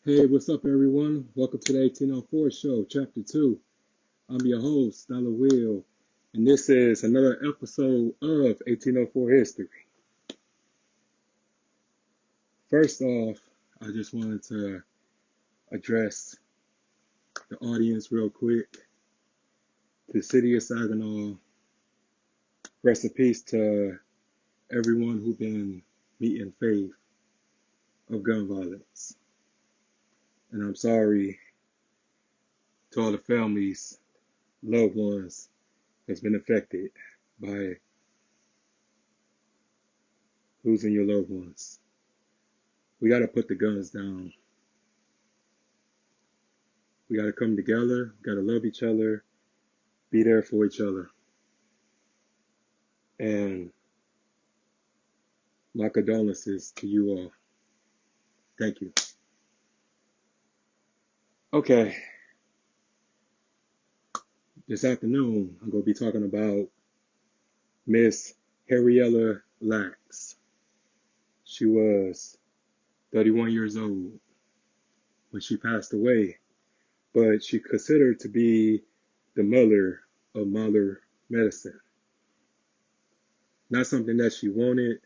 Hey, what's up, everyone? Welcome to the 1804 show, chapter 2. I'm your host, Dollar Will, and this is another episode of 1804 History. First off, I just wanted to address the audience real quick. The city of Saginaw, rest in peace to everyone who's been meeting faith of gun violence. And I'm sorry to all the families, loved ones that's been affected by losing your loved ones. We got to put the guns down. We got to come together. We got to love each other, be there for each other. And my condolences to you all. Thank you. Okay, this afternoon, I'm going to be talking about Miss Henrietta Lacks. She was 31 years old when she passed away, but she considered to be the mother of modern medicine. Not something that she wanted,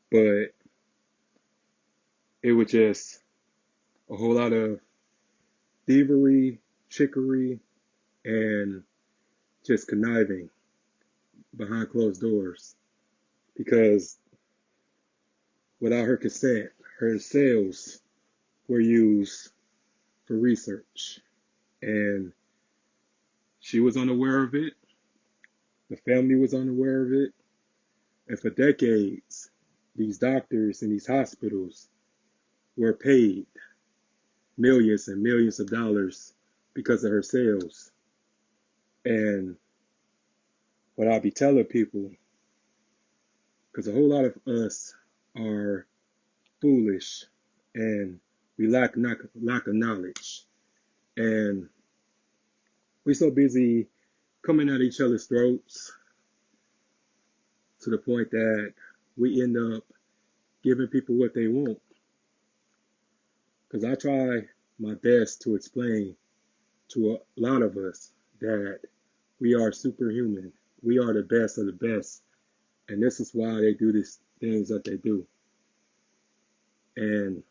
but it was just a whole lot of thievery, trickery, and just conniving behind closed doors. Because without her consent, her cells were used for research. And she was unaware of it. The family was unaware of it. And for decades, these doctors in these hospitals were paid millions and millions of dollars because of her sales. And what I'll be telling people, because a whole lot of us are foolish and we lack of knowledge. And we're so busy coming at each other's throats to the point that we end up giving people what they want. Because I try my best to explain to a lot of us that we are superhuman. We are the best of the best. And this is why they do these things that they do. And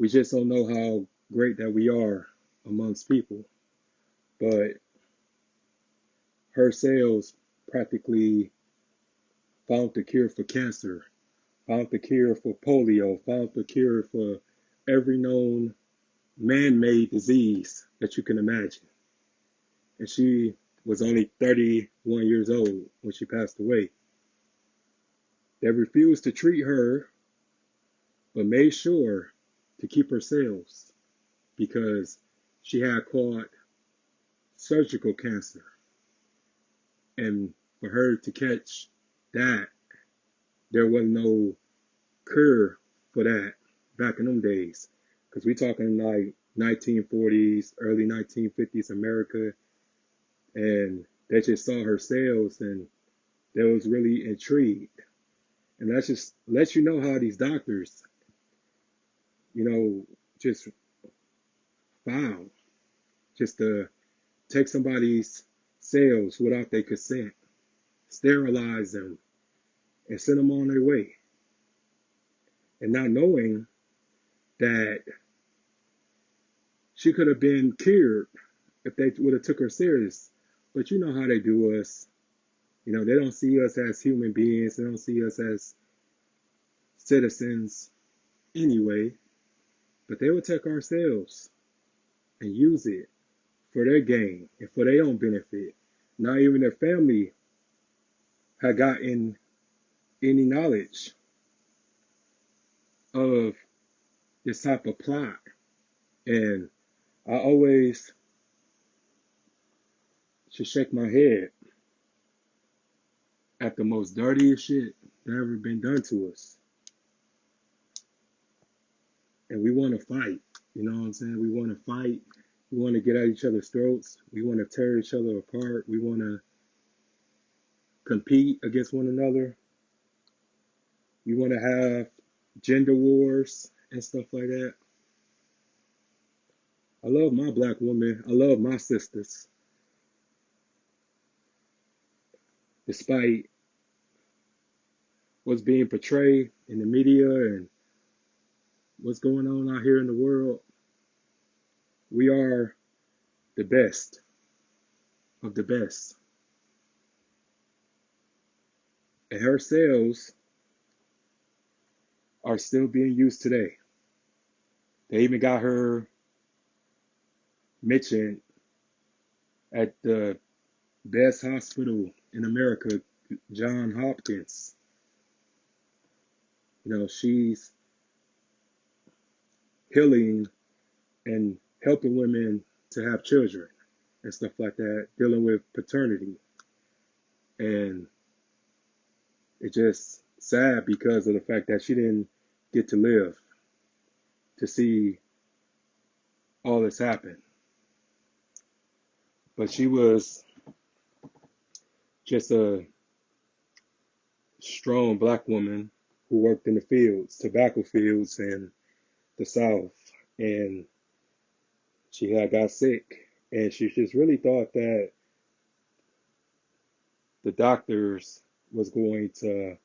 we just don't know how great that we are amongst people. But her sales practically found the cure for cancer, found the cure for polio, found the cure for every known man-made disease that you can imagine. And she was only 31 years old when she passed away. They refused to treat her, but made sure to keep her sales because she had caught surgical cancer. And for her to catch that, there was no cure for that back in them days. Because we're talking like 1940s, early 1950s America. And they just saw her sales and they was really intrigued. And that just lets you know how these doctors, just foul, just to take somebody's cells without their consent, sterilize them, and send them on their way. And not knowing that she could have been cured if they would have took her serious. But you know how they do us. They don't see us as human beings. They don't see us as citizens anyway. But they would take our cells and use it for their gain and for their own benefit. Not even their family had gotten any knowledge of this type of plot. And I always should shake my head at the most dirtiest shit that ever been done to us. And we want to fight. You know what I'm saying? We want to fight. We want to get at each other's throats. We want to tear each other apart. We want to compete against one another. We want to have gender wars and stuff like that. I love my black woman. I love my sisters, despite what's being portrayed in the media and what's going on out here in the world. We are the best of the best. And her cells are still being used today. They even got her mentioned at the best hospital in America, John Hopkins. You know, she's healing and helping women to have children and stuff like that, dealing with paternity. And it's just sad because of the fact that she didn't get to live to see all this happen. But she was just a strong black woman who worked in the fields, tobacco fields in the South. And she had got sick. And she just really thought that the doctors was going to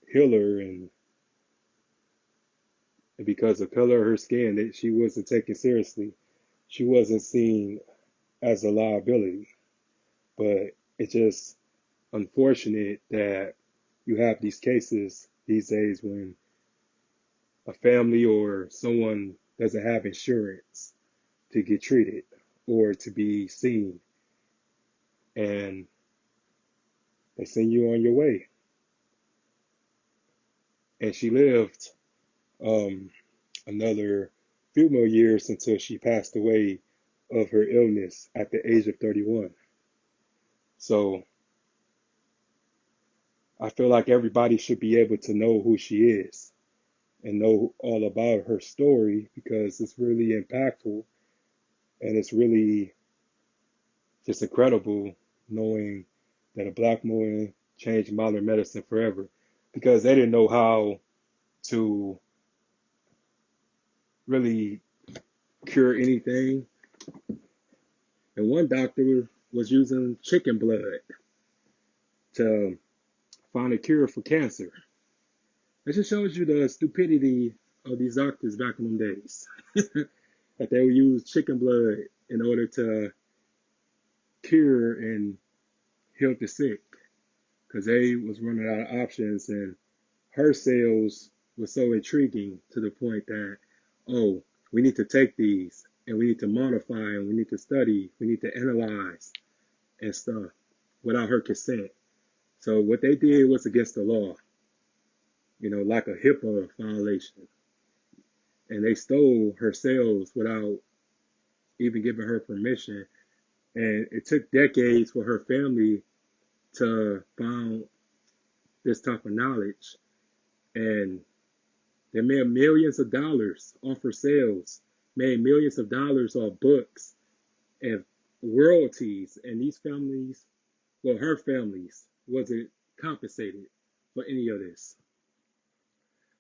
heal her, and because of color of her skin, that she wasn't taken seriously. She wasn't seen as a liability. But it's just unfortunate that you have these cases these days when a family or someone doesn't have insurance to get treated or to be seen, and they send you on your way. And she lived another few more years until she passed away of her illness at the age of 31. So I feel like everybody should be able to know who she is and know all about her story because it's really impactful and it's really just incredible knowing that a black woman changed modern medicine forever because they didn't know how to really cure anything. And one doctor was using chicken blood to find a cure for cancer. It just shows you the stupidity of these doctors back in them days. That they would use chicken blood in order to cure and heal the sick because they was running out of options, and her sales was so intriguing to the point that, oh, we need to take these and we need to modify and we need to study, we need to analyze and stuff without her consent. So what they did was against the law, like a HIPAA violation. And they stole her sales without even giving her permission. And it took decades for her family to find this type of knowledge. And they made millions of dollars off her sales, made millions of dollars off books and royalties. And these families, well, her families, wasn't compensated for any of this.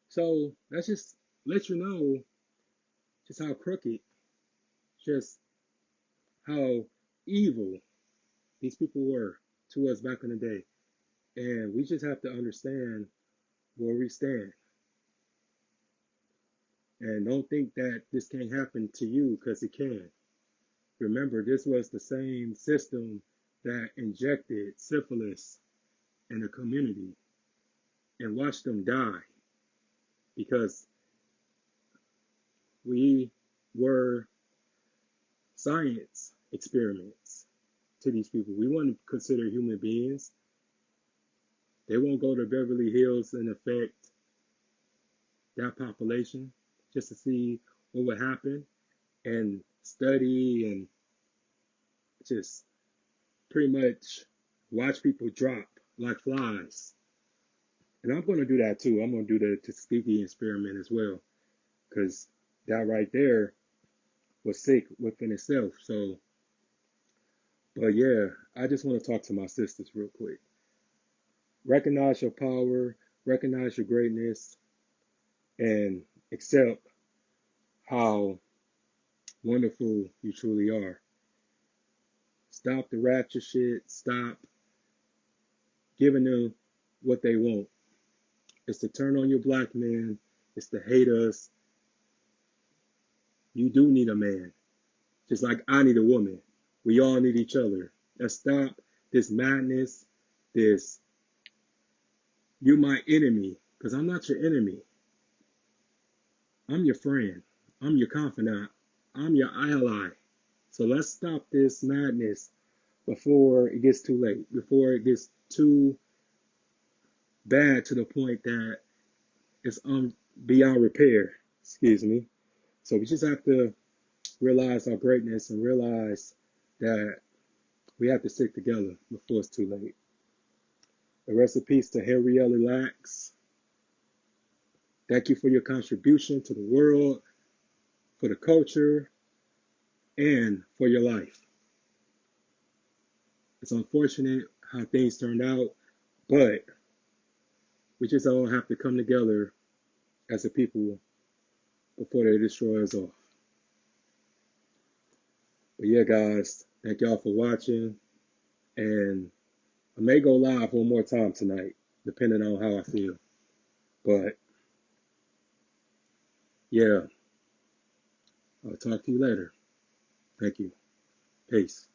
So that's just let you know just how crooked, just how evil these people were to us back in the day. And we just have to understand where we stand. And don't think that this can't happen to you because it can. Remember, this was the same system that injected syphilis in the community and watched them die because we were science experiments to these people. We weren't considered human beings. They won't go to Beverly Hills and affect that population just to see what would happen and study and just pretty much watch people drop like flies. And I'm going to do that too. I'm going to do the Tuskegee experiment as well because that right there was sick within itself. So, but yeah, I just want to talk to my sisters real quick. Recognize your power, recognize your greatness, and accept how wonderful you truly are. Stop the ratchet shit. Stop giving them what they want. It's to turn on your black man. It's to hate us. You do need a man. Just like I need a woman. We all need each other. Let's stop this madness, this you my enemy, because I'm not your enemy. I'm your friend. I'm your confidant. I'm your ally. So let's stop this madness before it gets too late, before it gets too bad to the point that it's beyond repair. Excuse me. So we just have to realize our greatness and realize that we have to stick together before it's too late. A rest in peace to Henrietta Lacks. Thank you for your contribution to the world, for the culture, and for your life. It's unfortunate how things turned out, but we just all have to come together as a people before they destroy us all. But yeah, guys, thank y'all for watching. And I may go live one more time tonight, depending on how I feel. But yeah, I'll talk to you later. Thank you. Peace.